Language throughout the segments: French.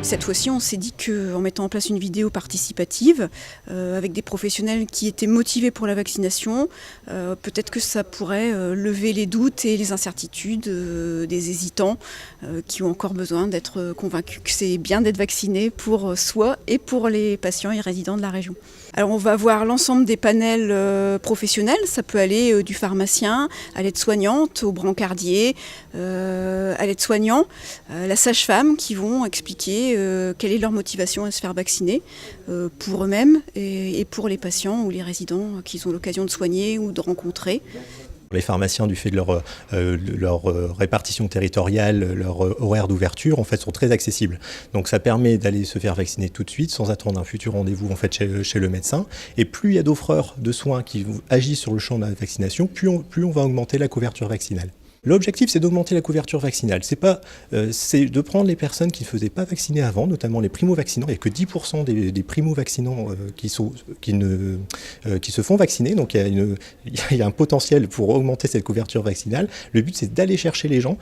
Cette fois-ci, on s'est dit qu'en mettant en place une vidéo participative avec des professionnels qui étaient motivés pour la vaccination, peut-être que ça pourrait lever les doutes et les incertitudes des hésitants qui ont encore besoin d'être convaincus que c'est bien d'être vacciné pour soi et pour les patients et résidents de la région. Alors on va voir l'ensemble des panels professionnels, ça peut aller du pharmacien à l'aide-soignante, au brancardier, à l'aide-soignant, la sage-femme qui vont expliquer quelle est leur motivation à se faire vacciner pour eux-mêmes et pour les patients ou les résidents qu'ils ont l'occasion de soigner ou de rencontrer. Les pharmaciens, du fait de leur répartition territoriale, leur horaire d'ouverture, en fait, sont très accessibles. Donc ça permet d'aller se faire vacciner tout de suite, sans attendre un futur rendez-vous en fait, chez le médecin. Et plus il y a d'offreurs de soins qui agissent sur le champ de la vaccination, plus on va augmenter la couverture vaccinale. L'objectif, c'est d'augmenter la couverture vaccinale. C'est de prendre les personnes qui ne faisaient pas vacciner avant, notamment les primo-vaccinants. Il n'y a que 10% des primo-vaccinants qui se font vacciner. Donc il y a un potentiel pour augmenter cette couverture vaccinale. Le but, c'est d'aller chercher les gens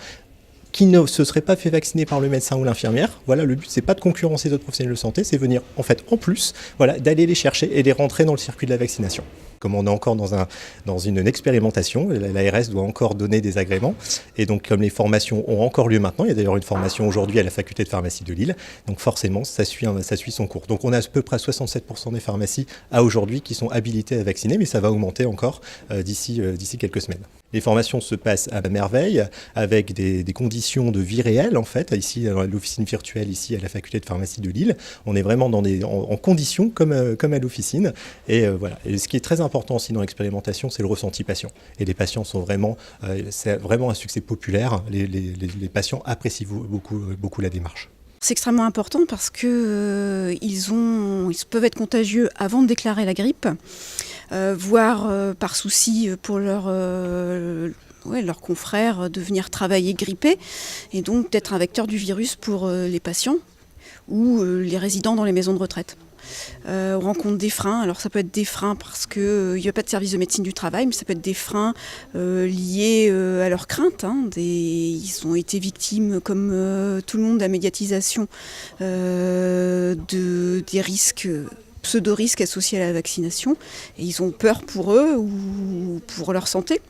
qui ne se seraient pas fait vacciner par le médecin ou l'infirmière. Voilà, le but, c'est pas de concurrencer d'autres professionnels de santé, c'est venir en fait en plus, voilà, d'aller les chercher et les rentrer dans le circuit de la vaccination. Comme on est encore dans une expérimentation, l'ARS doit encore donner des agréments. Et donc, comme les formations ont encore lieu maintenant, il y a d'ailleurs une formation aujourd'hui à la faculté de pharmacie de Lille, donc forcément, ça suit son cours. Donc, on a à peu près 67% des pharmacies à aujourd'hui qui sont habilitées à vacciner, mais ça va augmenter encore d'ici quelques semaines. Les formations se passent à merveille, avec des conditions de vie réelle, en fait, ici, dans l'officine virtuelle, ici, à la faculté de pharmacie de Lille. On est vraiment en conditions comme à l'officine. Et voilà. Et ce qui est très important aussi dans l'expérimentation, c'est le ressenti patient. Et les patients c'est vraiment un succès populaire. Les patients apprécient beaucoup la démarche. C'est extrêmement important parce que ils peuvent être contagieux avant de déclarer la grippe, voire par souci pour leurs confrères de venir travailler grippés et donc d'être un vecteur du virus pour les patients ou les résidents dans les maisons de retraite. On rencontre des freins, alors ça peut être des freins parce qu'il n'y a pas de service de médecine du travail, mais ça peut être des freins liés à leurs craintes. Ils ont été victimes, comme tout le monde, de la médiatisation des risques, pseudo-risques associés à la vaccination, et ils ont peur pour eux ou pour leur santé.